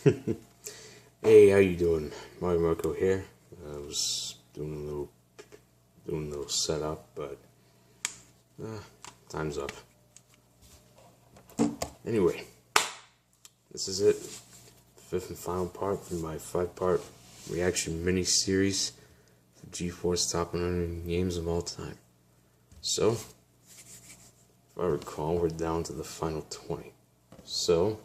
Hey, how you doing? Mario Marco here. I was doing a little setup, but time's up. Anyway, this is it. Fifth and final part from my 5-part reaction mini-series to g4's top 100 games of all time. So, if I recall, we're down to the final 20. So,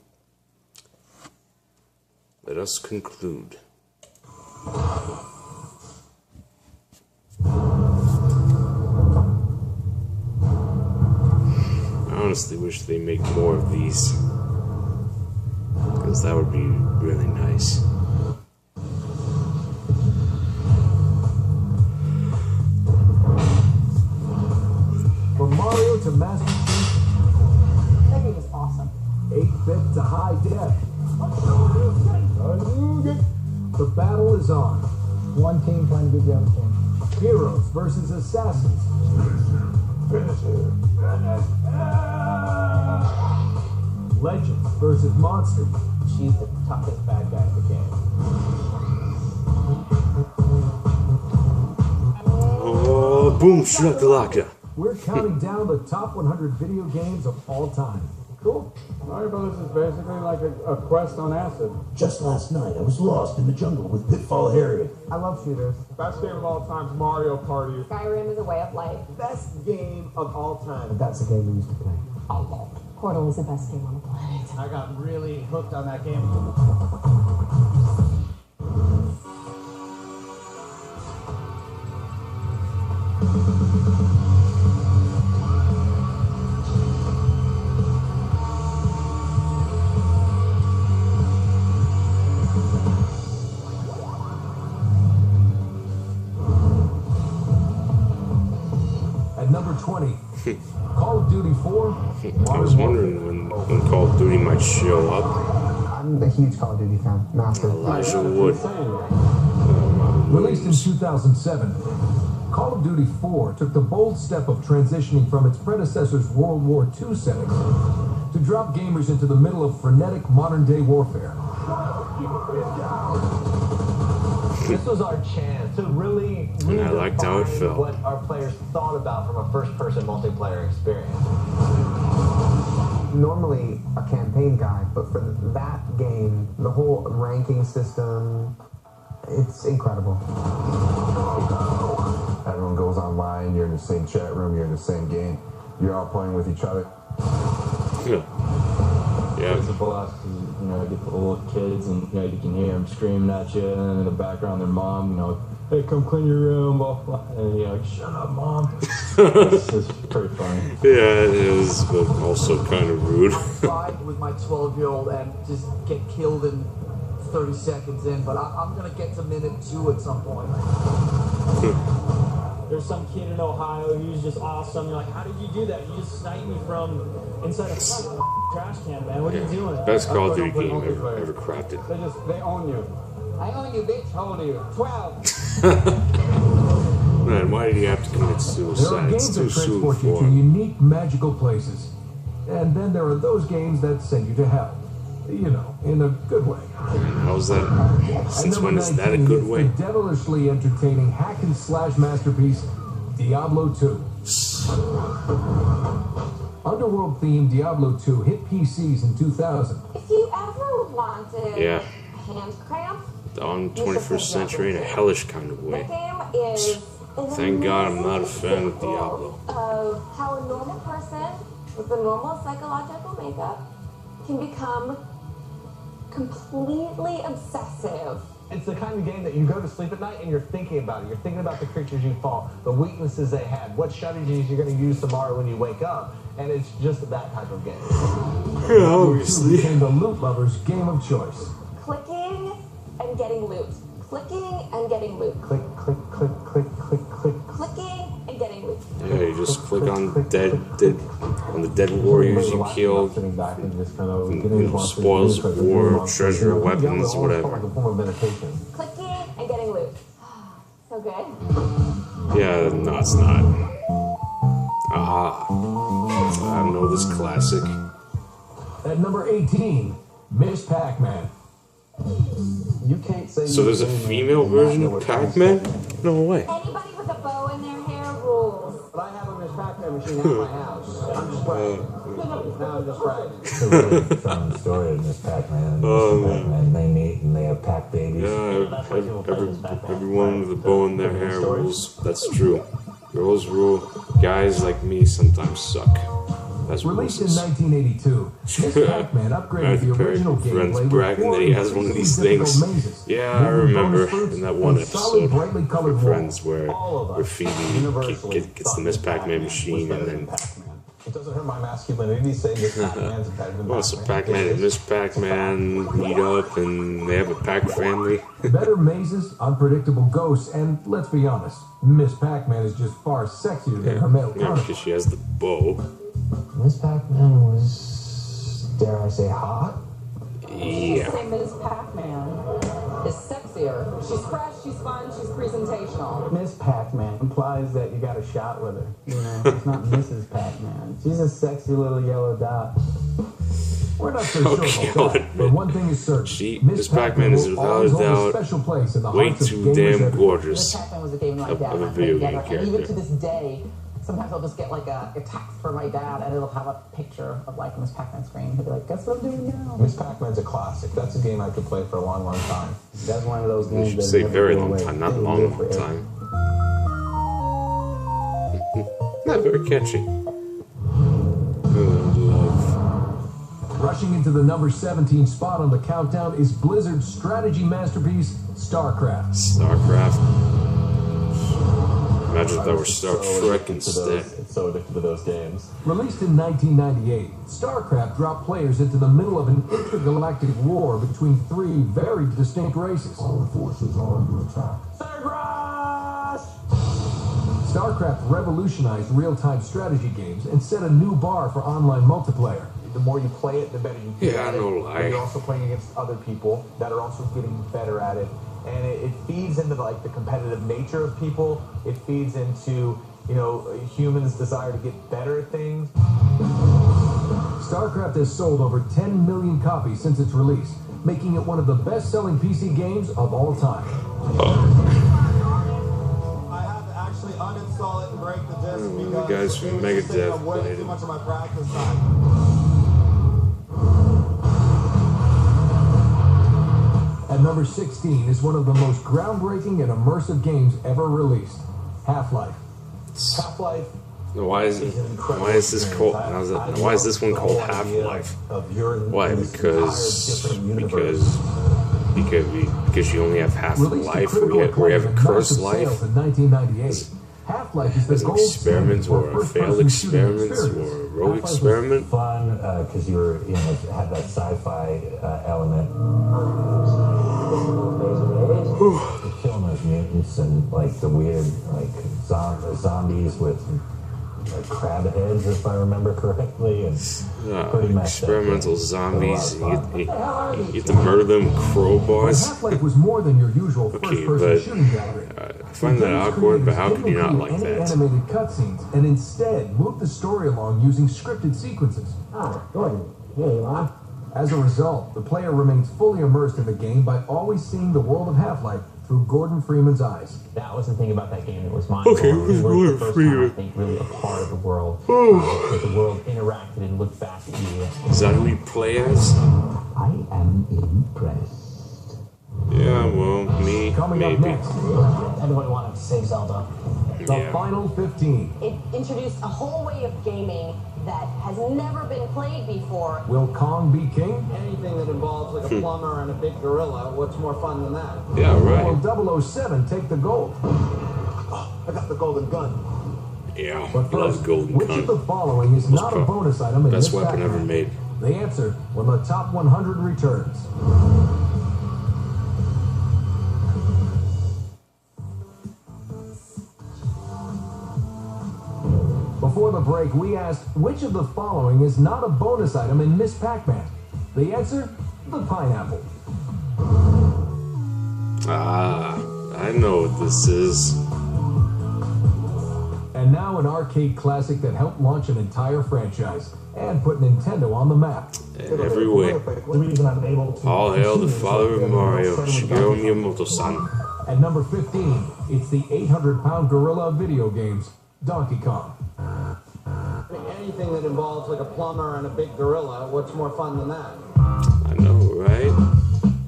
let us conclude. I honestly wish they make more of these, because that would be really nice. From Mario to Master Chief, That game is awesome. 8-bit to high def. The battle is on. One team trying to beat the other team. Heroes versus assassins. Legends versus monsters. She's the toughest bad guy in the game. Oh, boom, shakalaka. We're counting down the top 100 video games of all time. Cool. Mario Brothers is basically like a quest on acid. Just last night, I was lost in the jungle with Pitfall Harriet. I love shooters. Best game of all time is Mario Party. Skyrim is a way of life. Best game of all time. That's the game we used to play a lot. Portal is the best game on the planet. I got really hooked on that game. At number 20, Call of Duty 4. I was wondering when Call of Duty might show up. I'm a huge Call of Duty fan. Massive. Elijah Wood. Released in 2007, Call of Duty 4 took the bold step of transitioning from its predecessor's World War II setting to drop gamers into the middle of frenetic modern-day warfare. This was our chance to really And I liked how it felt. what our players thought about from a first-person multiplayer experience. Normally a campaign guide, but for that game, the whole ranking system, it's incredible. Everyone goes online, you're in the same chat room, you're in the same game, you're all playing with each other. Yeah. It's a blast because, you know, you get the little kids and, you know, you can hear them screaming at you, and then in the background their mom, you know, hey, come clean your room, blah, blah, and you're like, shut up, mom. it's pretty funny. Yeah, it is, but also kind of rude. Fight with my 12-year-old and just get killed in 30 seconds in, but I'm gonna get to minute 2 at some point. There's some kid in Ohio who's just awesome. You're like, how did you do that? You just sniped me from inside a trash can, man. What are you doing? Best Call of Duty game ever crafted. They own you. I own you, bitch. How old are you? 12. Man, why did he have to commit There are suicide? It's games too that soon transport you for to him. unique, magical places. And then there are those games that send you to hell. You know, in a good way. How's that? Since when is that a 19, good it's way? the devilishly entertaining hack-and-slash masterpiece, Diablo 2. Underworld-themed Diablo 2 hit PCs in 2000. If you ever wanted Yeah. hand cramp, On 21st century in a hellish kind of the way. game is an Thank God I'm not a amazing fan of example Diablo. of how a normal person with a normal psychological makeup can become completely obsessive. It's the kind of game that you go to sleep at night and you're thinking about it. You're thinking about the creatures you fought, the weaknesses they had, what strategies you're going to use tomorrow when you wake up, and it's just that type of game. Yeah, obviously. Became the loot lover's game of choice. Clicking and getting loot. Clicking and getting loot. Click, click, click, click, click, click. Clicking and getting loot. Yeah, you just click on the dead warriors you killed. Sitting back and just kind of You know, spoils of war, treasure, weapons, whatever. Like a form of meditation. Clicking and getting loot. So good. Yeah, no, it's not. Aha. I know this classic. At number 18, Miss Pac-Man. You can't say. So there's a female version of Pac-Man? No way. Anybody with a bow in their hair rules. But I have a Miss Pac-Man machine at my house. I'm just bragging. Now I'm just bragging. It's a really fun story of Miss Pac-Man. And they meet and they have Pac babies. Yeah, everyone with a bow in their hair rules. That's true. Girls rule. Guys like me sometimes suck. That's Released in 1982, Miss Pac-Man upgraded the original gameplay with bragging that he has one of these things. mazes. Yeah, I remember in that one episode brightly colored with Friends where Phoebe gets the Miss Pac-Man machine and then... It doesn't hurt my masculinity to say Miss Pac-Man's better than Well, so Pac-Man and Miss Pac-Man meet up and they have a Pac family. Better mazes, unpredictable ghosts, and let's be honest, Miss Pac-Man is just far sexier than her male Yeah, counterpart. because she has the bow. Miss Pac-Man was, dare I say, hot? Yeah. Say Ms. Pac-Man is sexier. She's fresh, she's fun, she's presentational. Miss Pac-Man implies that you got a shot with her. You know, it's not Mrs. Pac-Man. She's a sexy little yellow dot. We're not so sure about that, but one thing is certain. Miss Pac-Man is will without always a hold doubt special place in the way hearts of too gamers damn everywhere. gorgeous Miss Pac-Man was a game my dad of and a I video played game together. And even to character. this day, sometimes I'll just get like a text from my dad and it'll have a picture of like Miss Pac-Man screen. He'll be like, guess what I'm doing now? Miss Pac-Man's a classic. That's a game I could play for a long, long time. That's one of those You games should that say never very go long away. time, not It'll long, live long forever. time. Not very catchy. Love. Rushing into the number 17 spot on the countdown is Blizzard's strategy masterpiece, StarCraft. StarCraft. Imagine if that were Star Trek instead. It's so addicted to those games. Released in 1998, StarCraft dropped players into the middle of an intergalactic war between three very distinct races. Our forces are under attack. StarCraft revolutionized real-time strategy games and set a new bar for online multiplayer. The more you play it, the better you get Yeah, at it. no But lie. you're also playing against other people that are also getting better at it. And it feeds into like the competitive nature of people. It feeds into, you know, humans' desire to get better at things. StarCraft has sold over 10 million copies since its release, making it one of the best-selling PC games of all time. I had to actually uninstall it and break the disc The because guys from it was Mega just taking Dev up way played too it. much of my practice time. At number 16 is one of the most groundbreaking and immersive games ever released, Half-Life. Half-Life. Why is this called? Why is this one called Half-Life? Why? Because you only have half Released to life, critical where you have a acclaim and cursed massive life. sales in 1998. Half-Life is the As an gold standard experiment for or a failed first-person shooting experiment experience. or a rogue experiment. Fun because you were, you know, had that sci-fi element. You're killing those mutants and like the weird like zombies with like crab heads, if I remember correctly, and pretty messed Experimental up. zombies. You have to murder them with But crowbars. Half-Life was more than your usual Okay, first-person but shooting gallery. I find that awkward, but how could you not like any that? animated cutscenes and instead move the story along using scripted sequences. Ah, Gordon, here you are. As a result, the player remains fully immersed in the game by always seeing the world of Half-Life through Gordon Freeman's eyes. That was the thing about that game that was mind Okay, blowing. who's It was Gordon the first Freeman? time, I think, really a part of the world. That the world interacted and looked back at you. Is that who you play as? I am impressed. Yeah, well, me, Coming up maybe. next, Everybody wanted to save Zelda. the Yeah. final 15. It introduced a whole way of gaming that has never been played before. Will Kong be king? Anything that involves like a plumber and a big gorilla, what's more fun than that? Yeah, Or right. will 007 take the gold? I got the golden gun. Yeah, But I love first, Golden which of the Gun. following is not a bonus item in Best this weapon ever Pac-Man? made. The answer when the top 100 returns. Before the break, we asked which of the following is not a bonus item in Miss Pac-Man? The answer, the pineapple. Ah, I know what this is. And And now an arcade classic that helped launch an entire franchise and put Nintendo on the map. In every way. The reason I'm able to All hail the father of Mario, Shigeru Miyamoto-san. At number 15, it's the 800-pound gorilla of video games, Donkey Kong. Anything that involves like a plumber and a big gorilla, what's more fun than that? I know, right?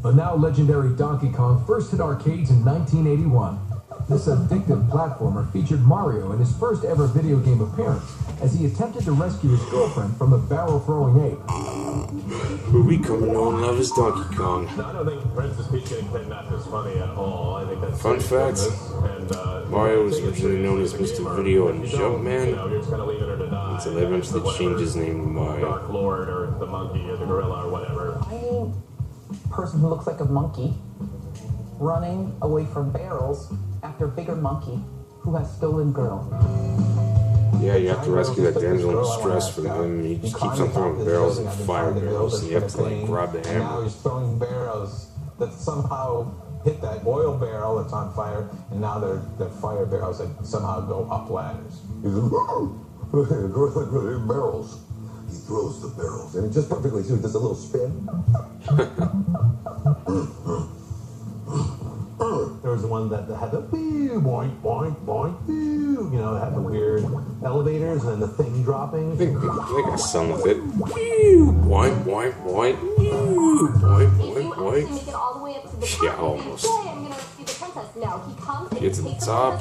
The now legendary Donkey Kong first hit arcades in 1981. This addictive platformer featured Mario in his first ever video game appearance as he attempted to rescue his girlfriend from a barrel-throwing ape. Who we come to know and love is Donkey Kong. No, I don't think Princess Peach getting kidnapped is funny at all. I think that's fun fact. Mario was originally known as Mr. Video and Jumpman until they eventually changed his name to Mario. Dark Lord or the monkey or the gorilla or whatever. Tiny person who looks like a monkey running away from barrels after a bigger monkey who has stolen girl. Yeah, you have to rescue that damsel in distress from him. He just keeps on throwing barrels and fire barrels, and you have to like grab the And now hammer. he's throwing barrels that somehow hit that oil barrel that's on fire, and now they're fire barrels that somehow go up ladders. Barrels. He throws the barrels, and it just perfectly too. He does a little spin. There was the one that had the boink, boink, boink, you know, it had the weird elevators and then the thing dropping. I think I got some of it. Boink, boink, boink. Boink, boink, boink. Make it all the way up to the top. Yeah, almost. I'm gonna rescue the princess. No, he comes and Get to the top,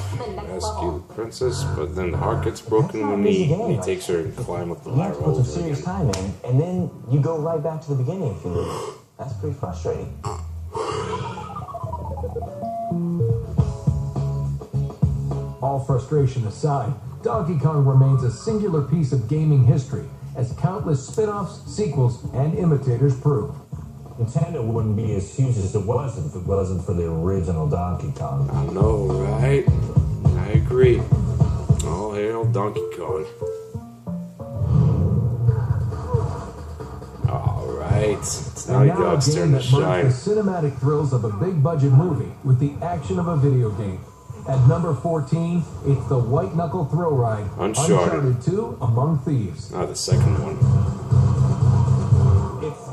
rescue the princess, but then the heart gets broken when he takes her and climb up the ladder Put some over serious again. time in, and then you go right back to the beginning if you lose. That's pretty frustrating. All frustration aside, Donkey Kong remains a singular piece of gaming history, as countless spin-offs, sequels, and imitators prove. Nintendo wouldn't be as huge as it was if it wasn't for the original Donkey Kong. I know, right? I agree. All hail Donkey Kong. Alright, it's Naughty And now a Dog's game turn to that merged shine. the cinematic thrills of a big-budget movie with the action of a video game. At number 14, it's the white-knuckle thrill ride, Uncharted. 2: Among Thieves. Not the second one.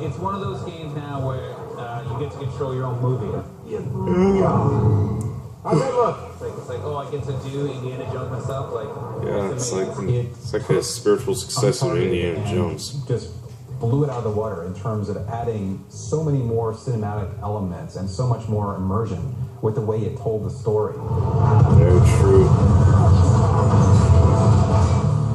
It's one of those games now where you get to control your own movie. How'd that look? It's like, oh, I get to do Indiana Jones myself. Like, Yeah, it's like a spiritual successor to Indiana Jones. Just blew it out of the water in terms of adding so many more cinematic elements and so much more immersion with the way it told the story. Very true.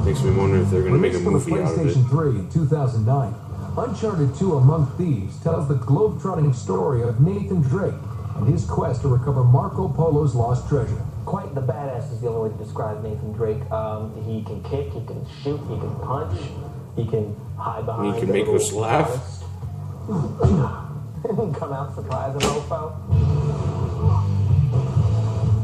Makes me wonder if they're going to make a Released for movie out of it. PlayStation 3 in 2009, Uncharted 2: Among Thieves tells the globe-trotting story of Nathan Drake and his quest to recover Marco Polo's lost treasure. Quite the badass is the only way to describe Nathan Drake. He can kick, he can shoot, he can punch, he can hide behind. He can make us laugh. Come out surprise and mofo.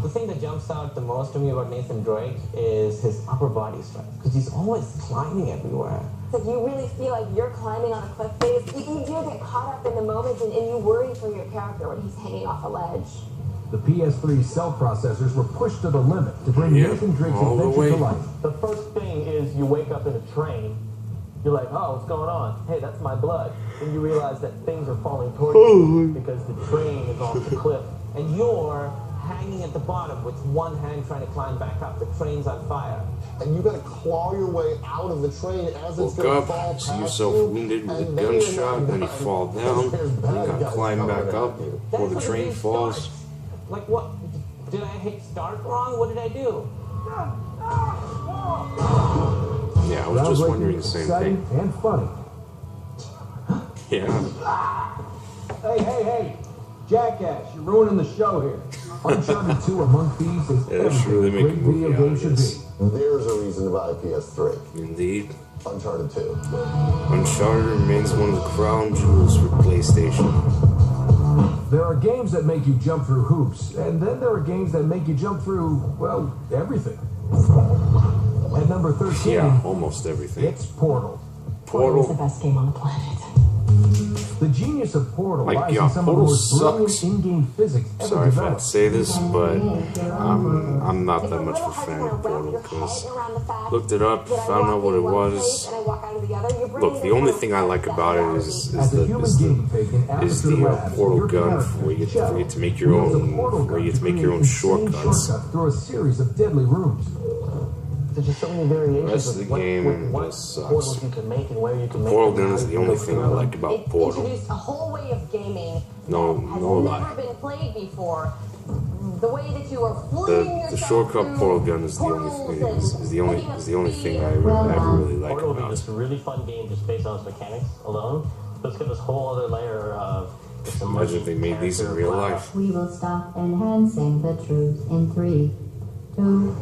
The thing that jumps out the most to me about Nathan Drake is his upper body strength, because he's always climbing everywhere. It's like you really feel like you're climbing on a cliff face. You do get caught up in the moment, and you worry for your character when he's hanging off a ledge. The PS3 cell processors were pushed to the limit to bring Nathan Drake's all the adventure way. to life. The first thing is you wake up in a train. You're like, oh, what's going on? Hey, that's my blood. And you realize that things are falling towards you because the train is off the cliff. And you're hanging at the bottom with one hand trying to climb back up. The train's on fire. And you gotta claw your way out of the train as it's Woke gonna fall up, past see yourself you, wounded with a and then you're gunshot, not then you done. fall down, There's then you bad gotta guys climb coming back at up you. before the train falls. Like what? Did I hit start wrong? What did I do? Yeah, I was just wondering the same exciting, thing. and funny. Yeah. Hey, jackass, you're ruining the show here. Uncharted 2: Among Thieves is Yeah, they should really everything a make a great movie video out game of should this. be. There's a reason to buy a PS3. Indeed. Uncharted 2. Uncharted remains one of the crown jewels for PlayStation. There are games that make you jump through hoops, and then there are games that make you jump through, well, everything. At number 13, Yeah, almost everything. it's Portal. Portal is the best game on the planet. The genius of Portal Like, lies yeah, in some of the Portal most brilliant sucks. in-game physics ever Sorry if I developed. say this, but I'm not that much of a fan of Portal because looked it up, found out what it was. Look, the only thing I like about it is the portal gun where you get to make your own shortcuts. Through a series of deadly rooms. There's just so many variations The rest of the game what just sucks. portals you can make and where you can The make portal them. gun is the only thing I like about Portal. Introduced a whole way of gaming No that has lie. never been played before. The way that you are flinging The yourself shortcut through portal gun is the only thing I ever really like Portal will be about this really fun game just based on its mechanics alone. But it's got this whole other layer of this Imagine if they made these in real life. We will stop enhancing the truth in 3, 2.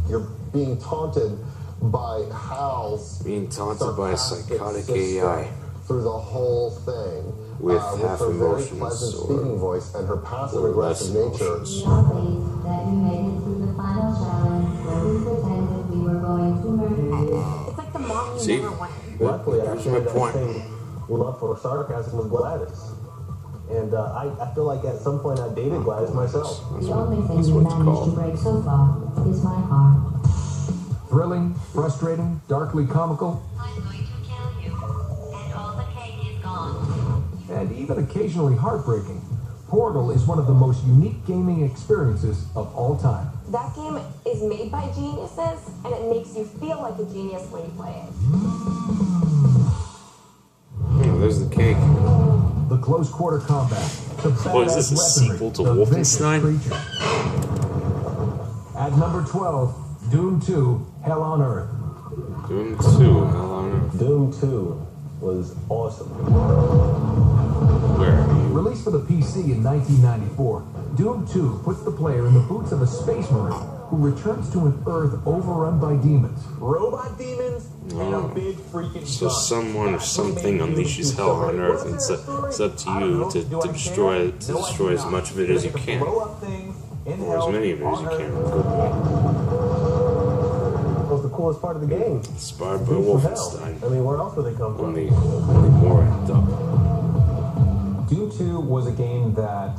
You're being taunted by Hal's Being taunted by a psychotic sister AI through the whole thing. with her half very emotions pleasant or speaking voice and her passive less aggressive nature. emotions. We are pleased that you made it through the final challenge where we pretended we were going to murder you. It's like the mom you See? never wanted. Luckily, Here's actually, my that point. same love for sarcasm with Gladys. And I feel like at some point I dated Gladys myself. The only thing you managed to break so far is my heart. Thrilling, frustrating, darkly comical, I'm going to kill you, and all the cake is gone. and even occasionally heartbreaking, Portal is one of the most unique gaming experiences of all time. That game is made by geniuses, and it makes you feel like a genius when you play it. Oh, there's the cake. The close quarter combat, the What is this, a badass weaponry, sequel to the vicious Wolfenstein? creature. At number 12, Doom 2, Hell on Earth. Doom 2, Hell on Earth. Doom 2 was awesome. Where are you? Released for the PC in 1994, Doom 2 puts the player in the boots of a space marine who returns to an Earth overrun by demons. Robot demons and a big freaking So gun. someone or something unleashes hell on Earth, and it's up to you to destroy as much of it as you can, or as many of it as you can. That was the coolest part of the game. Inspired by Beasts from hell. Wolfenstein. I mean, where else would they come from? Only more amped up. Doom 2 was a game that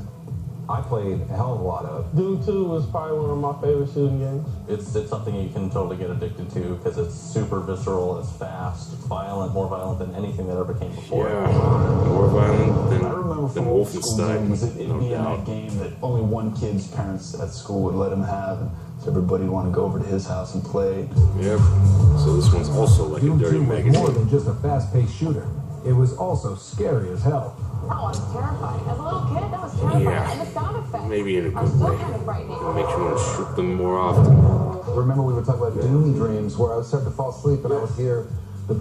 I played a hell of a lot of. Doom 2 was probably one of my favorite shooting games. It's something you can totally get addicted to because it's super visceral, it's fast, it's violent, more violent than anything that ever came before. Yeah, more violent I remember than from old school games, Wolfenstein, it'd no be in doubt. that game that only one kid's parents at school would let him have, and so everybody would want to go over to his house and play. Yep. So this one's also like Doom a dirty 2 was more magazine. than just a fast-paced shooter. It was also scary as hell. Oh, I was terrified. As a little kid, that was terrifying. Yeah. And the sound effects Maybe in a are good still way. kind of frightening. It makes you want to shoot them more often. Remember we were talking about Doom dreams where I would start to fall asleep and I would hear the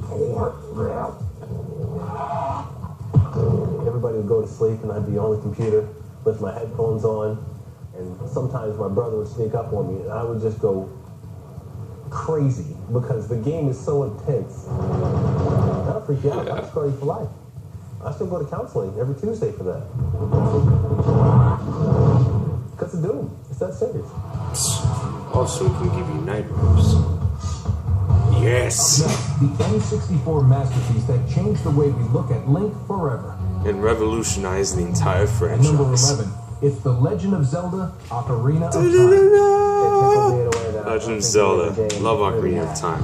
Everybody would go to sleep and I'd be on the computer with my headphones on, and sometimes my brother would sneak up on me and I would just go crazy because the game is so intense. That'll freak you out. That'll scar you for life. I still go to counseling every Tuesday for that. Because of Doom. It's that serious. Also, it can give you nightmares. Yes! Next, the N64 masterpiece that changed the way we look at Link forever. And revolutionized the entire At number franchise. 11, it's The Legend of Zelda, Ocarina of Time. Legend of Zelda. Love Ocarina of Time.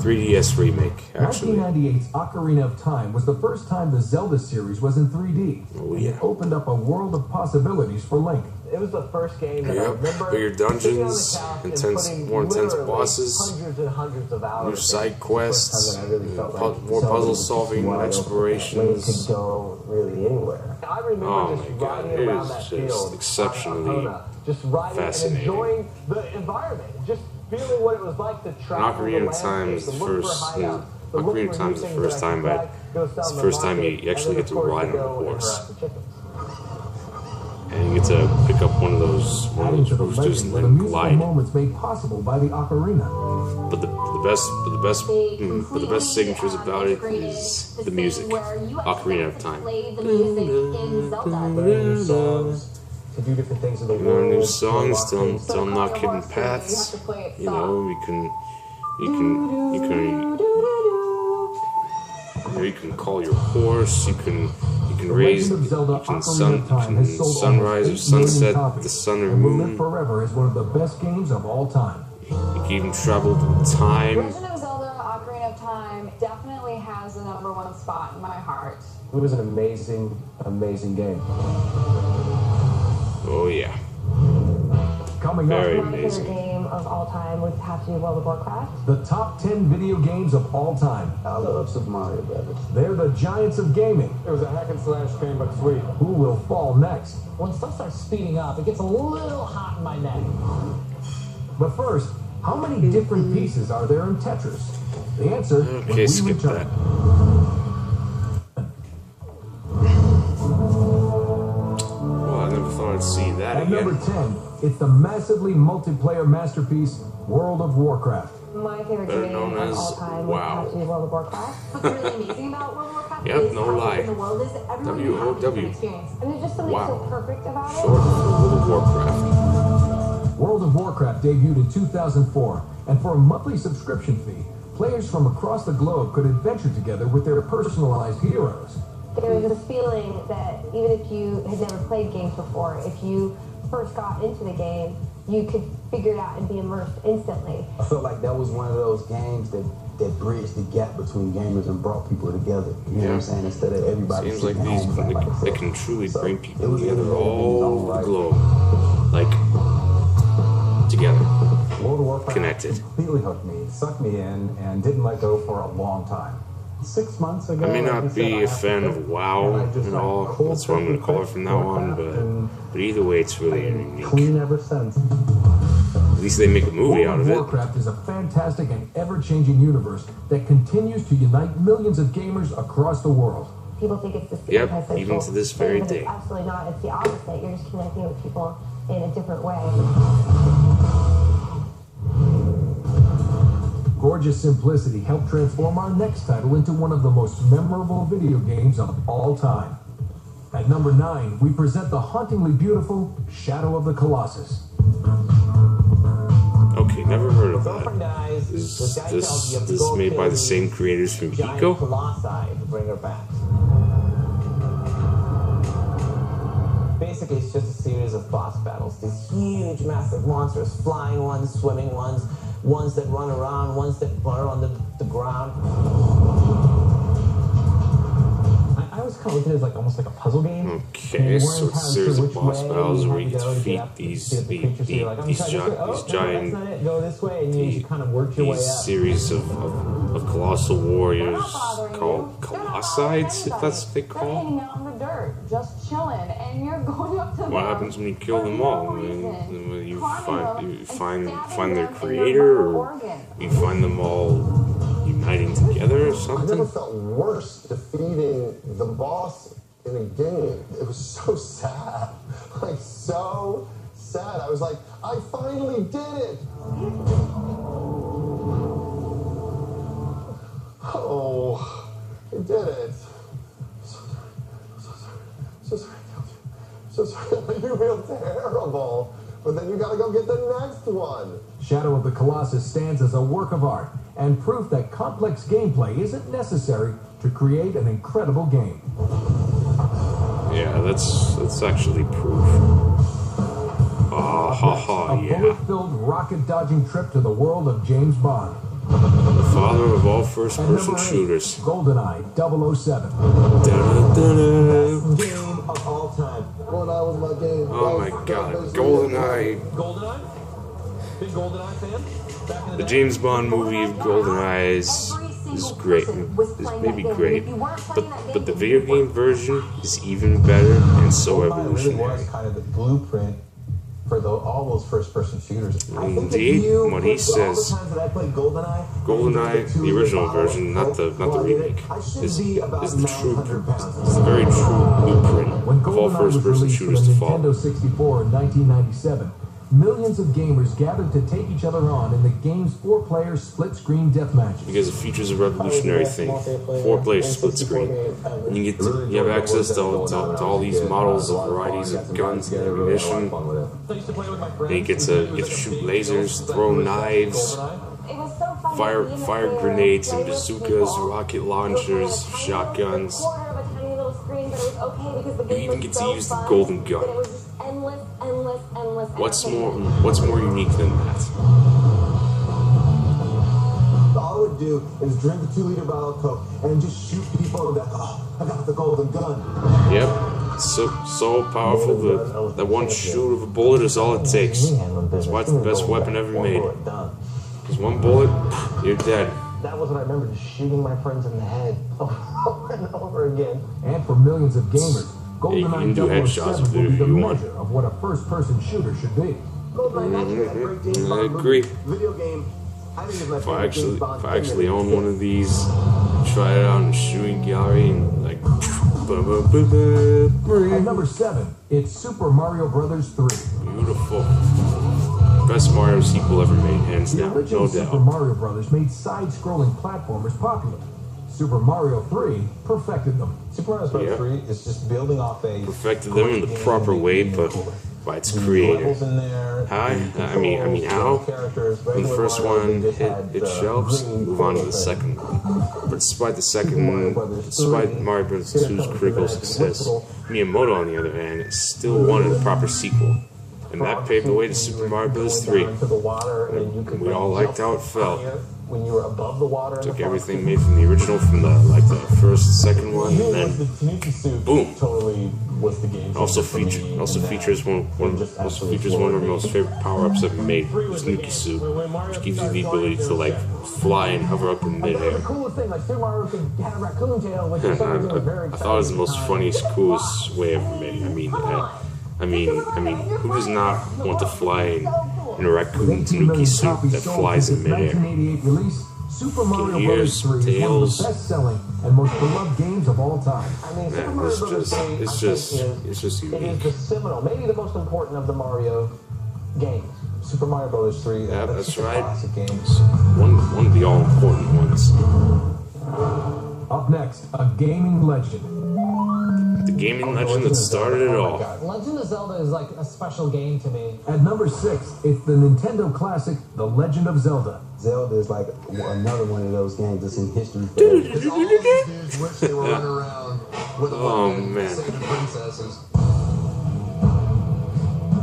3DS remake, actually. 1998's Ocarina of Time was the first time the Zelda series was in 3D. Oh, and yeah. it opened up a world of possibilities for Link. It was the first game that I Yep. remember Bigger sitting on the dungeons, couch and intense, putting more intense literally bosses, hundreds and hundreds of hours. new side quests, First time that I really felt like more Zelda puzzle was just solving, wide open. Link explorations. could go really anywhere. I remember Oh just my God, riding it around is that just field, exceptionally just riding and fascinating. enjoying the environment, just feeling what it was like to travel the Ocarina of Time landscape, is the to look for first. hideouts, to look Ocarina for of Time new is the things first that I time, could but buy, go it's sell the in first time market, you actually and get then, to of course, ride on a go and horse. harass the chickens. And you get to pick up one of those Adding to the roosters legend and were the let them musical glide. moments made possible by the Ocarina. But the best signatures about it is the music. Ocarina of Time. Play the music in Zelda. Learn new songs, to do different things in the world. Learn new songs to unlock things. to unlock hidden paths. You know, you can There you can call your sunrise or sunset the sun or moon. Forever is one of the best games of all time. You can even travel through time. Legend of Zelda: Ocarina of Time definitely has the #1 spot in my heart. It was an amazing, amazing game. Oh yeah. Coming Very up, My favorite game of all time would have to be World of Warcraft. the top 10 video games of all time. I love Super Mario Brothers. They're the giants of gaming. It was a hack and slash game, but sweet. Who will fall next? When stuff starts speeding up, it gets a little hot in my neck. But first, how many different pieces are there in Tetris? The answer when we skip return. that. Well, I never thought I'd see that At again. number 10, it's the massively multiplayer masterpiece, World of Warcraft. My favorite Better game known of as all time would have to be World of Warcraft. What's really amazing about World of Warcraft Yep, is no how lie. open the world is. Everyone WOW. has a different experience. And there's just something Wow. so perfect about it. Short for World of Warcraft. World of Warcraft debuted in 2004, and for a monthly subscription fee, players from across the globe could adventure together with their personalized heroes. There was this feeling that even if you had never played games before, if you first got into the game, you could figure it out and be immersed instantly. I felt like that was one of those games that bridged the gap between gamers and brought people together. You know what I'm saying? Instead of everybody Seems like sitting these at home by they themselves. can truly So, bring it people was together innovative in its all own over the right. globe. Like together. World of Warcraft Connected. completely hooked me, sucked me in, and didn't let go for a long time. 6 months ago, I may like not you said, be I a have fan to of quit, WoW and I just, and like, all. cold That's what I'm going to call it quit from now on. Warcraft, and But either way, it's really unique. clean ever since. At least they make a movie World out of of it. Warcraft is a fantastic and ever-changing universe that continues to unite millions of gamers across the world. People think it's the same Yep, as even to this very but day. it's absolutely not. It's the opposite. You're just connecting with people in a different way. Gorgeous simplicity helped transform our next title into one of the most memorable video games of all time. At number 9, we present the hauntingly beautiful Shadow of the Colossus. Okay, never heard of that. Girlfriend dies. Is This guy tells you have to this go made kill by the these same creators from giant Pico? colossi to bring her back. Basically, it's just a series of boss battles. These huge, massive monsters, flying ones, swimming ones, ones that run around, ones that are on the ground. I was kind of looking at it as like almost like a puzzle game. Okay, so it's a series of boss battles where you defeat these giant Go this way, and you kind of work your way these up. series of colossal warriors called Colossites, if that's what they They're call. hanging out in the dirt, just chilling, and you're going up to them. What happens when you kill them all? For no reason. When you Climbing them find and find their stabbing them in creator, vital or organs. you find them all uniting together or I never something? felt worse defeating the boss in a game. It was so sad. Like, so sad. I was like, I finally did it. Oh, I did it. So sorry. So sorry. So sorry. You feel terrible. But then you gotta go get the next one. Shadow of the Colossus stands as a work of art and proof that complex gameplay isn't necessary to create an incredible game. Yeah, that's actually proof. Ah, ha ha, A yeah. bullet-filled rocket-dodging trip to the world of James Bond. The father of all At first-person number 8, shooters. GoldenEye 007. Da-da-da-da. Game of all time. GoldenEye was my game. Oh my god, GoldenEye. GoldenEye? Big GoldenEye fan? Back in the The day? James Bond movie of GoldenEye is great. Is maybe great. But the video game version is even better and so GoldenEye really evolutionary. was kind of the blueprint for all those first-person shooters. Indeed, what he says. All the times that I played GoldenEye, GoldenEye, the original version, not the remake, is the true, it's the very true blueprint When of all GoldenEye was first-person released for shooters the to follow. Nintendo 64 in 1997, millions of gamers gathered to take each other on in the game's 4-player split-screen deathmatches. Because it features a revolutionary thing, 4-player split screen. And you have access to all these models of varieties of guns and ammunition. I used to play with my And you friends. get to shoot lasers, throw knives. It was so fun fire grenades and bazookas, rocket launchers, shotguns. You even get to use the golden gun. What's more unique than that? All I would do is drink a 2-liter bottle of Coke and just shoot people and be like, oh, I got the golden gun. Yep. So powerful that one shoot of a bullet is all it takes. That's why it's the best weapon ever made. Because one bullet, you're dead. That was what I remember, just shooting my friends in the head over and over again. And for millions of gamers, GoldenEye do headshots 007 will be if the you want. measure of what a first-person shooter should be. I agree. Video game. I think it's my If I actually own one of these, try it out in a shooting gallery and like. At number 7, it's Super Mario Bros. 3. Beautiful. Best Mario sequel ever made, hands The down, original no Super doubt. Mario Bros. Made side-scrolling platformers popular. Super Mario 3 perfected them. Super Mario Bros. 3 is just building off a Perfected them in the proper way, but by its creator. How? I mean, how? When the first one hit its shelves, move on to the second one. But despite the second one, despite Mario Bros. 2's critical success, Miyamoto, on the other hand, still wanted a proper sequel. And that paved the way to Super Mario Bros. 3. And we all liked how it felt. When you were above the water. Took everything made from the original, from the first, second one, and then boom. Totally was the game. Also features one of our most favorite power-ups ever made, was Nuki Suit, which gives you the ability to like fly and hover up in midair. The coolest thing, like Super Mario could have a raccoon tail, which is something very I thought it was the most funniest, coolest way ever made. I mean, who does not want to fly in a raccoon Tanuki suit that flies in midair? 1988 release, Super Mario Bros. 3 is one of the tails. best-selling and most beloved games of all time. Man, it's just unique. It is the seminal, maybe the most important of the Mario games. Super Mario Bros. 3. Yeah, that's right. Classic games. One of the all-important ones. Up next, a gaming legend. The gaming legend that started it all. Legend of Zelda is like a special game to me. At number 6, it's the Nintendo classic, The Legend of Zelda. Zelda is like another one of those games that's in history. Because all these dudes wish they were running around with a weapon saving princesses.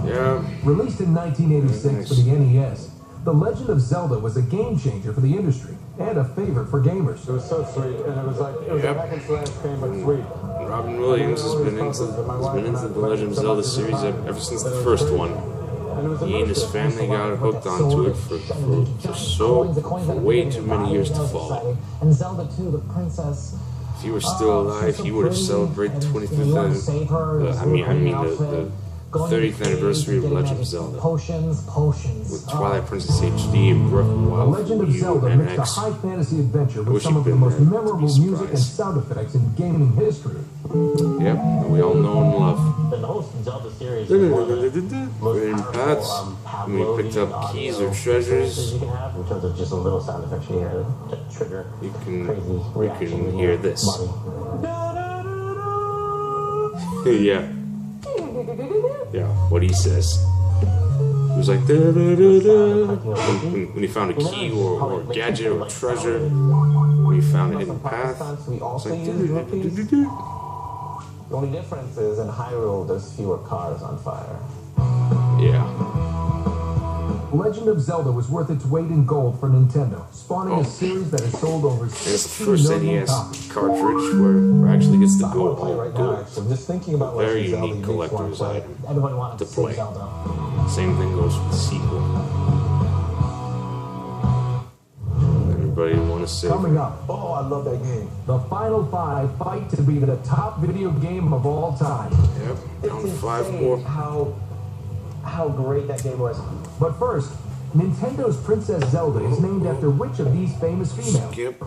Yeah. Released in 1986 for the NES, The Legend of Zelda was a game changer for the industry and a favorite for gamers. It was so sweet, and it was like a hack and slash game, but sweet. Robin Williams has been into the Legend of Zelda series ever since the first one. He and his family got hooked onto it for way too many years to follow. And Zelda 2, the princess. If he were still alive, he would have celebrated the 25th, the 30th anniversary of Legend of Zelda. Potions. With Twilight Princess HD and Breath of the The Wild Legend of for Zelda Wii and mixed a X. high fantasy adventure with Wish some you'd of the been most there. memorable You'd be music and surprised. sound effects in gaming history. Yep, that we all know and love. The whole Zelda series We're is one of the in paths, and we picked up keys or treasures. you can have in terms of just a little sound effect you hear to trigger You can reaction. hear this. Yeah. Yeah, what he says. He was like, da, da, da, da. When he found a key or a gadget or a treasure, when he found a hidden path, We it's also like, use da, da, da, da, rupees. da, da. The only difference is in Hyrule, there's fewer cars on fire. Yeah. Legend of Zelda was worth its weight in gold for Nintendo, spawning a series that has sold over It's the 60 first million NES copies. cartridge where actually gets the gold. Just thinking about Very Legend of Zelda, unique you collector's item Everybody wanted to to play. see Zelda. Same thing goes with the sequel. Everybody want to say. Coming up, Oh, I love that game. the Final 5 fight to be the top video game of all time. Yep, down It's 5 insane more. how great that game was. But first, Nintendo's Princess Zelda is named after which of these famous females? Skip.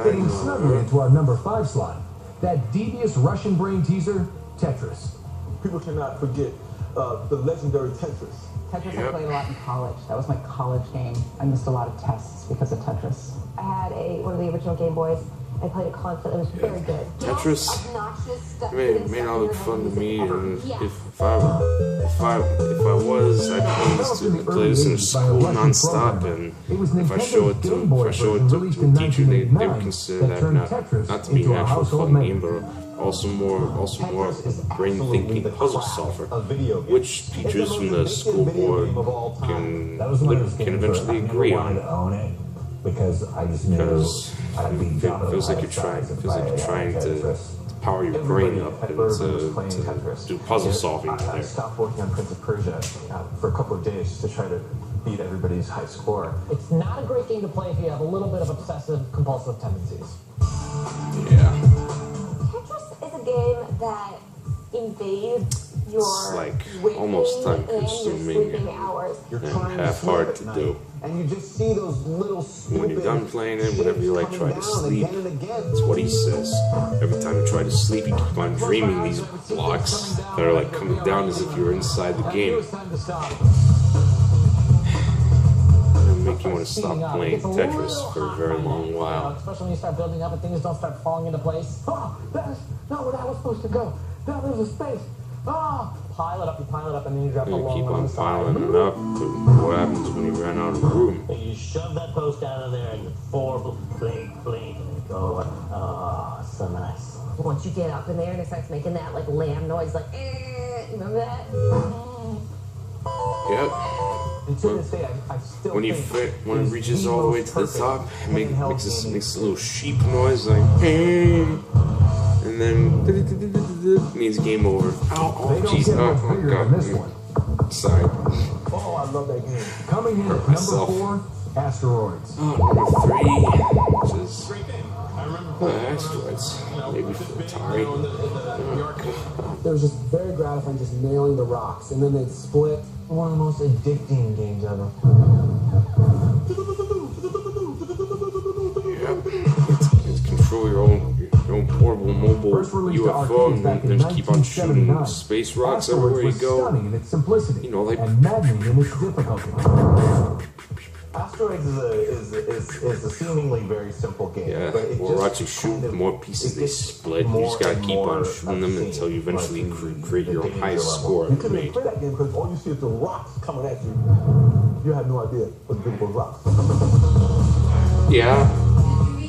Fitting snugly into our number 5 slot, that devious Russian brain teaser, Tetris. People cannot forget the legendary Tetris. Tetris I played a lot in college. That was my college game. I missed a lot of tests because of Tetris. I had one of the original Game Boys. I played it constantly. It was very good. Tetris, it may not look fun to me, and if If I was, I'd play this in school nonstop, and if I show it to a teacher, they would consider that not to be an actual fun game, but also more brain thinking puzzle solver, which teachers from the school board can eventually agree on. Because I just knew it feels like you're trying to power your brain up and to do puzzle solving I there. stopped working on Prince of Persia for a couple of days just to try to beat everybody's high score. It's not a great game to play if you have a little bit of obsessive compulsive tendencies. Yeah. Tetris is a game that invades your It's like waking almost time and your consuming sleeping hours. and half hard to do. And you just see those little When you're done playing it, whenever you like try to sleep, that's what he says. Every time you try to sleep, you keep on dreaming these blocks that are like coming down as if you're inside the game. And make you want to stop playing Tetris for a very long while. Especially when you start building up and things don't start falling into place. Oh, that's not where that was supposed to go. That was a space. Oh, pile it up, and then you drop a And long keep one on on the side. piling it up. What happens when you run out of room? You shove that post out of there and blink, and go, oh, so nice. Once you get up in there and it starts making that like lamb noise, like, you remember that? Yep. And to this day, I still When it reaches all the way to the top, it makes this little sheep noise like, and then means game over. Oh, jeez, oh god. Sorry. Oh, I love that game. Coming in at number 4, Asteroids. Number 3, which is Asteroids. Maybe for Atari. It was just very gratifying, just nailing the rocks, and then they'd split. One of the most addicting games ever. It's control your own portable mobile UFO and then just keep on shooting space rocks everywhere you go. Stunning in its simplicity, you know, like and maddening in its difficulty. Asteroids is a seemingly very simple game. Yeah, but it we're watching shoot, the more pieces they split, you just gotta keep on shooting them until you eventually create your own highest score You ever couldn't even made. play that game because all you see is the rocks coming at you. You have no idea what's big those rocks. Yeah.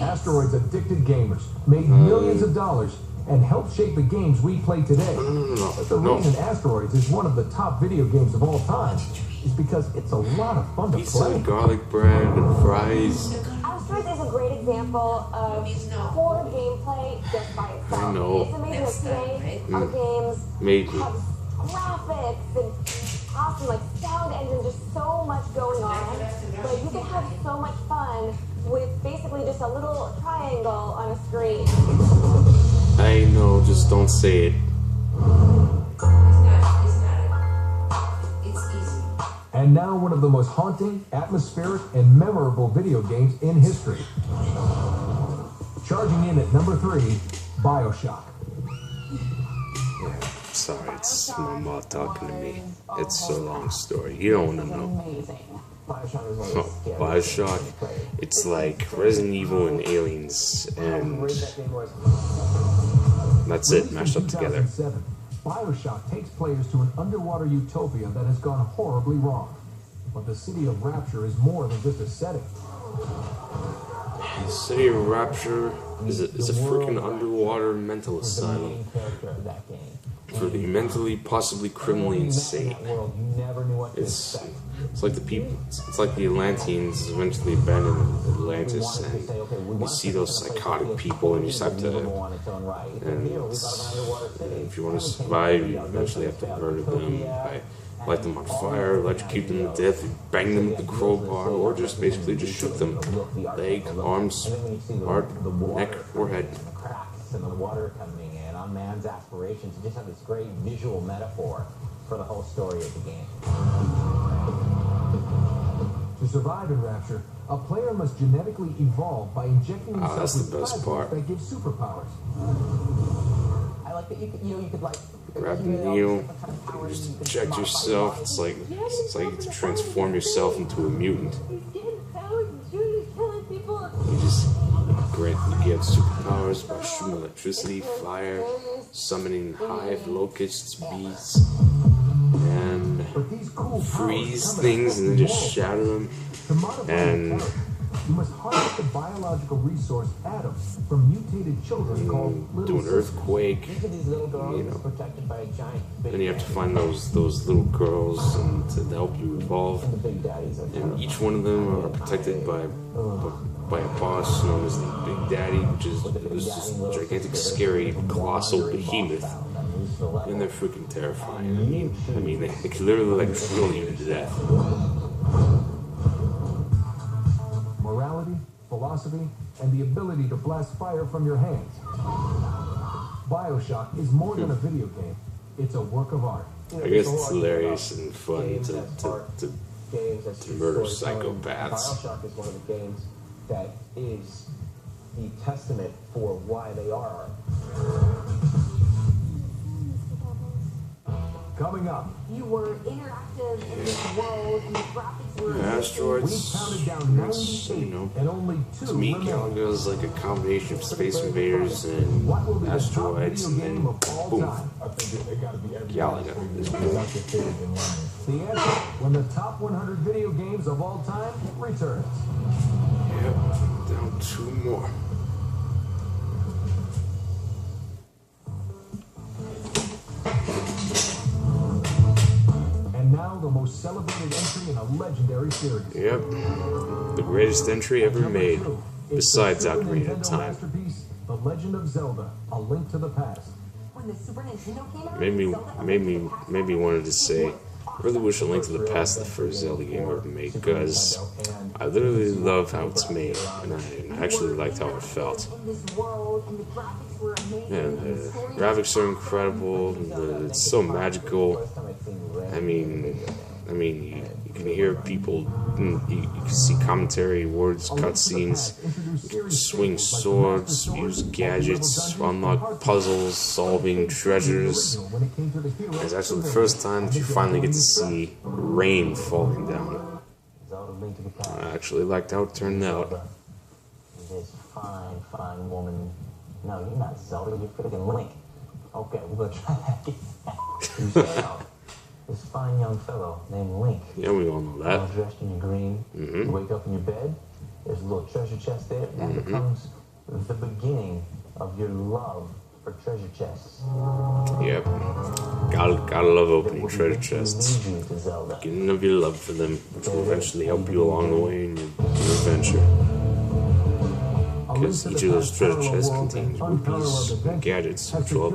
Asteroids addicted gamers, made millions of dollars, and helped shape the games we play today. The reason Asteroids is one of the top video games of all time is because it's a lot of fun to play. Garlic bread and fries. Asteroids is a great example of core gameplay just by itself. I know. It's amazing that today our games Maybe. have graphics and awesome like sound engines, just so much going on. But you can have so much fun with basically just a little triangle on a screen. I know, just don't say it. And now one of the most haunting, atmospheric, and memorable video games in history. Charging in at number 3, BioShock. Sorry, it's my mom talking to me. It's a long story. You don't want to know. BioShock. It's like Resident Evil and Aliens, and that's it, mashed up together. 2007, BioShock takes players to an underwater utopia that has gone horribly wrong. But the City of Rapture is more than just a setting. The City of Rapture is a freaking underwater mental asylum for the mentally, possibly criminally insane. It's like the people. It's like the Atlanteans eventually abandoned Atlantis, and you see those psychotic people, and you just have to. And if you want to survive, you eventually have to murder them by light them on fire, electrocute them to death, bang them with the crowbar, or just basically just shoot them. Leg, arms, heart, neck, or head. And the water coming in on man's aspirations. You just have this great visual metaphor for the whole story of the game. To survive in Rapture, a player must genetically evolve by injecting himself that's with the best plasmids part. that give superpowers. I like that you could like Grab the needle, just inject yourself. It's like you have to transform yourself into a mutant. You get superpowers by shooting electricity, fire, summoning hive, locusts, bees, and freeze things and then just shatter them. And you must harness the biological resource atoms from mutated children called do an earthquake. Then you have to find those little girls and to help you evolve. And each one of them are protected by a boss known as the Big Daddy, which is this gigantic, scary, colossal behemoth. And they're freaking terrifying. I mean, they can literally like drill you to death. Morality, philosophy, and the ability to blast fire from your hands. BioShock is more than a video game. It's a work of art. I guess it's hilarious and fun to murder psychopaths. BioShock is one of the games that is the testament for why they are art. Coming up, You were interactive in this world, and the graphics were Asteroids. we counted down 98, and only 2 To me, remain. Galaga is like a combination of Space Invaders and What will be the top asteroids, video and then game of all boom, time? Galaga is cool. The answer when the top 100 video games of all time returns. Yep, down 2 more. And now the most celebrated entry in a legendary series. Yep, the greatest entry ever made, besides Ocarina of Time. Masterpiece, The Legend of Zelda: A Link to the Past. when the Super Nintendo came out. Made me wanted to say, I really wish A Link to the Past, the first Zelda game ever made, because I literally love how it's made, and I actually liked how it felt. In this world, and the graphics were amazing. And the graphics are incredible. It's so magical. I mean, you can hear people. You can see commentary, words, cutscenes. You can swing swords, use gadgets, unlock puzzles, solving treasures. It's actually the first time that you finally get to see rain falling down. I actually liked how it turned out. This fine, fine woman. No, you're not Zelda, you're freaking Link. Okay, we're gonna try that again. You say, oh, this fine young fellow named Link. Yeah, we all know that. All dressed in your green. You wake up in your bed, there's a little treasure chest there. That becomes the beginning of your love for treasure chests. Yep. Gotta love opening treasure chests. Beginning of your love for them, which will eventually help you along the way in your adventure. Because each of those treasure chests contains rupees and gadgets, which will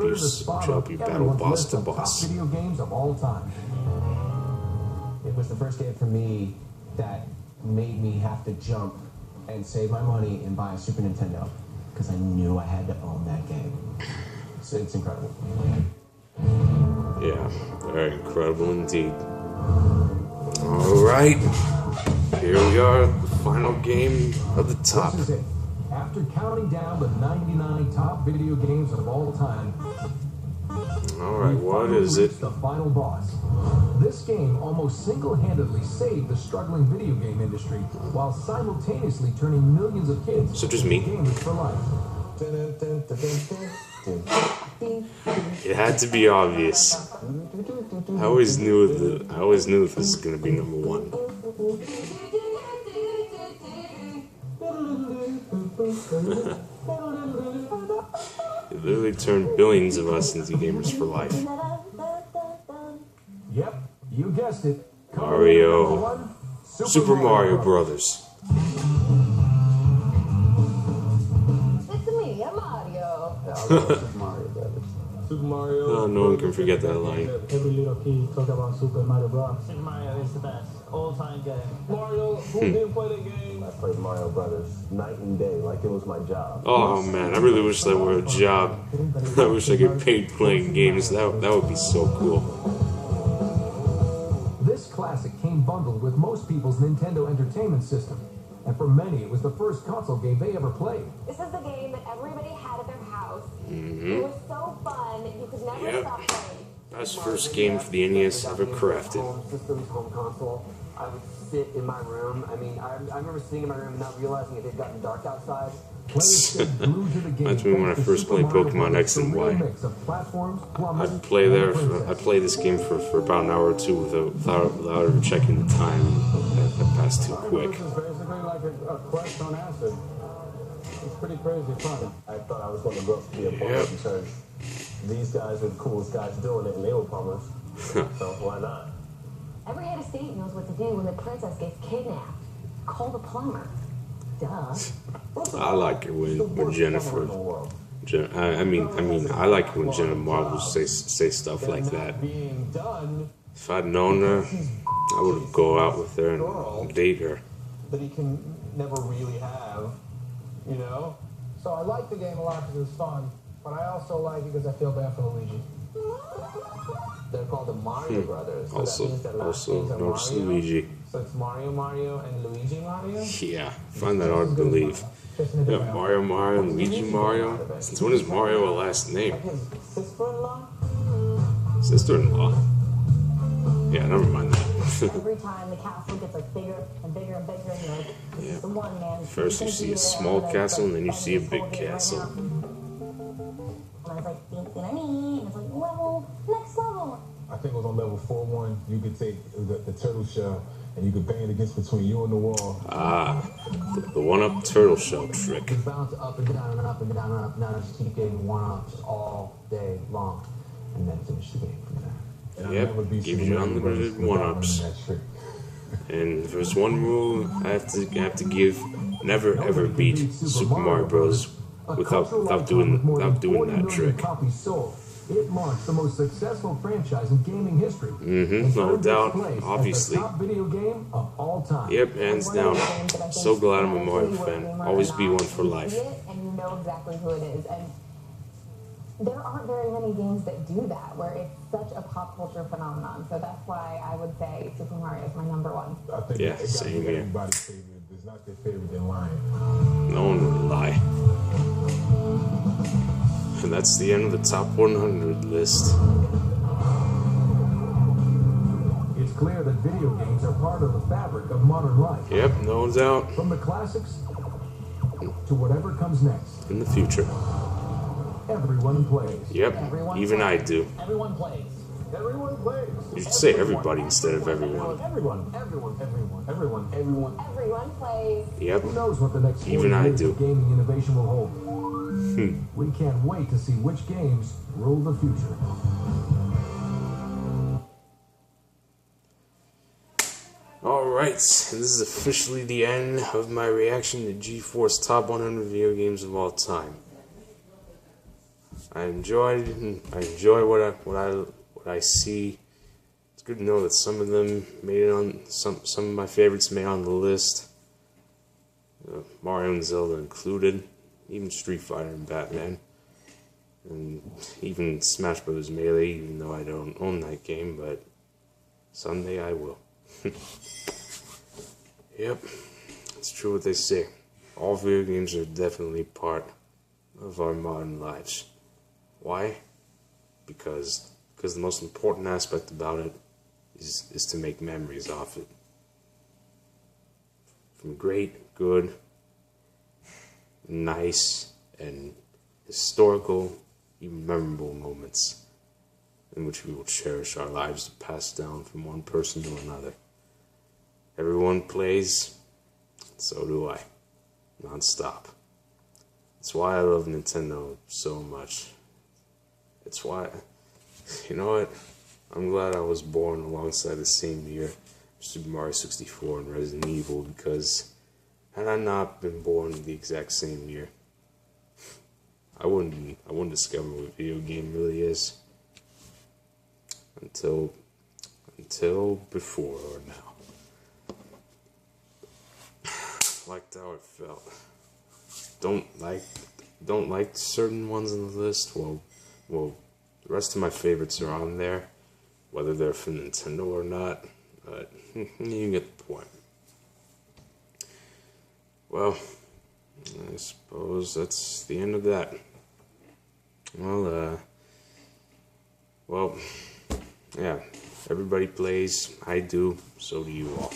help you battle boss to boss. Video games of all time. It was the first game for me that made me have to jump and save my money and buy a Super Nintendo because I knew I had to own that game. So it's incredible. Yeah, very incredible indeed. Alright, here we are, the final game of the top. This is it. After counting down the 99 top video games of all time, Alright, what is it? the final boss. This game almost single-handedly saved the struggling video game industry while simultaneously turning millions of kids So just me? gamers for life. It had to be obvious. I always knew this was gonna be number 1. It literally turned billions of us into gamers for life. Yep, you guessed it. Mario. Super Mario Brothers. It's me, I'm Mario. Super Mario. Oh, no one can forget that line. Every little kid talk about Super Mario Bros. Super Mario is the best. All-time game. Mario, who didn't play that game? I played Mario Brothers night and day like it was my job. Oh man, I really wish that were a job. I wish I could pay playing games. That would be so cool. This classic came bundled with most people's Nintendo Entertainment System, and for many it was the first console game they ever played. This is the game that everybody had at their house. It was so fun, you could never Yep. stop playing. Best first game for the NES ever crafted. System's home console. I would sit in my room. I mean, I remember sitting in my room and not realizing it had gotten dark outside. Reminds me when I first played Pokemon X and Y. I'd play there. I played this game for about an hour or two without ever checking the time. That passed too quick. This is basically like a quest on acid. It's pretty crazy fun. I thought I was going to go up to be a plumber because these guys were the coolest guys doing it, and they were plumbers. So why not? Every head of state knows what to do when the princess gets kidnapped. Call the plumber. Duh. I like it when Jennifer. I like it when Jenna Marbles say stuff like that. If I'd known her, I would go out with her and date her. That he can never really have, you know? So I like the game a lot because it's fun, but I also like it because I feel bad for Luigi. They're called the Mario Brothers. So Also that means their last names are notice Mario. Luigi. So it's Mario, and Luigi Mario? Yeah, I find that hard to believe. Yeah, Mario, and Luigi Mario. Since when is Mario a last name? His sister-in-law? Sister-in-law? Yeah, never mind that. Every time the castle gets like bigger and bigger and bigger, and you're like, this is the one, man. First you see a small castle, and then you see a big castle. And I was like, and it's like, level, next level. I think it was on level 4-1. You could take the turtle shell and you could bang it against between you and the wall. Ah, the one-up turtle shell trick. Just bounce up and down and up and down and up and down. Just keep getting one-ups all day long. And then finish the game from there. Yep, gives you unlimited one-ups. And if there's one rule I have to give, never ever beat Super Mario Bros. without doing that trick. It marks the most successful franchise in gaming history. No doubt, obviously. Top video game of all time. Yep, hands down. So glad I'm a Mario fan. Always be one for life. And you know exactly who it is. And there aren't very many games that do that, where it's such a pop culture phenomenon. So that's why I would say Super Mario is my number one. I think yeah, same here. Everybody's favorite. There's not their favorite in line. No one would lie. And that's the end of the top 100 list. It's clear that video games are part of the fabric of modern life. Yep, no doubt. From the classics to whatever comes next. In the future. Everyone plays. Yep, even I do. Everyone plays. Everyone plays. You should say everybody instead of everyone. Everyone plays. Yep. Who knows what the next 40 Even I years do. of gaming innovation will hold? We can't wait to see which games rule the future. Alright, this is officially the end of my reaction to g4's top 100 video games of all time. I enjoy what I see. It's good to know that some of them made it on some of my favorites made on the list. Mario and Zelda included, even Street Fighter and Batman, and even Smash Bros. Melee, even though I don't own that game, but someday I will. Yep, it's true what they say. All video games are definitely part of our modern lives. Why? Because the most important aspect about it is to make memories off it. From great, good, nice, and historical, even memorable moments in which we will cherish our lives to pass down from one person to another. Everyone plays, so do I, non-stop. That's why I love Nintendo so much. It's why, you know what, I'm glad I was born alongside the same year Super Mario 64 and Resident Evil, because had I not been born the exact same year, I wouldn't discover what video game really is until before or now. Liked how it felt. Don't like certain ones on the list. Well, the rest of my favorites are on there, whether they're from Nintendo or not. But you get the point. Well, I suppose that's the end of that. Well, yeah, everybody plays. I do, so do you all.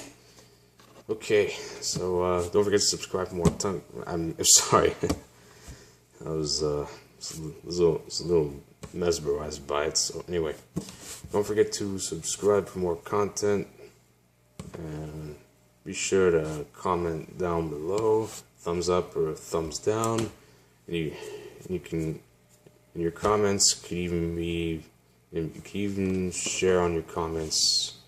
Okay, so don't forget to subscribe for more time. I'm sorry. I was a little mesmerized by it. So anyway, don't forget to subscribe for more content, and be sure to comment down below, thumbs up or thumbs down. And you can, in your comments could even be, you can even share on your comments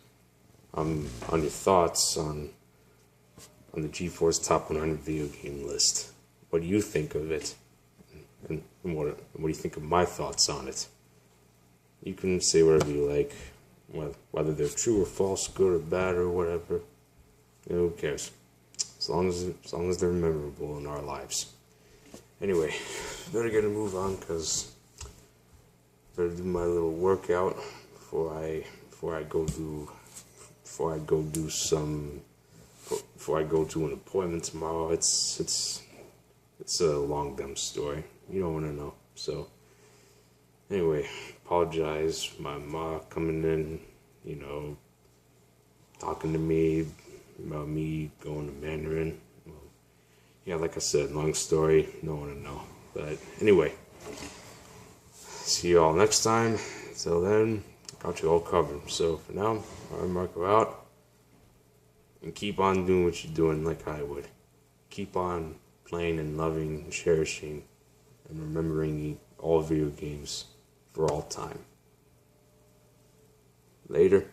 on your thoughts on the g4's top 100 video game list. What do you think of it? And what do you think of my thoughts on it? You can say whatever you like, whether they're true or false, good or bad or whatever. Who cares? As long as they're memorable in our lives. Anyway, better get a move on, cause better do my little workout before I go to an appointment tomorrow. It's a long dumb story. You don't want to know. So anyway, apologize. My ma coming in, you know, talking to me about me going to Mandarin. Well, yeah, like I said, long story. Don't want to know. But anyway, see you all next time. Until then, got you all covered. So for now, I'm Marco out. And keep on doing what you're doing like I would. Keep on playing and loving and cherishing and remembering all video games for all time. Later.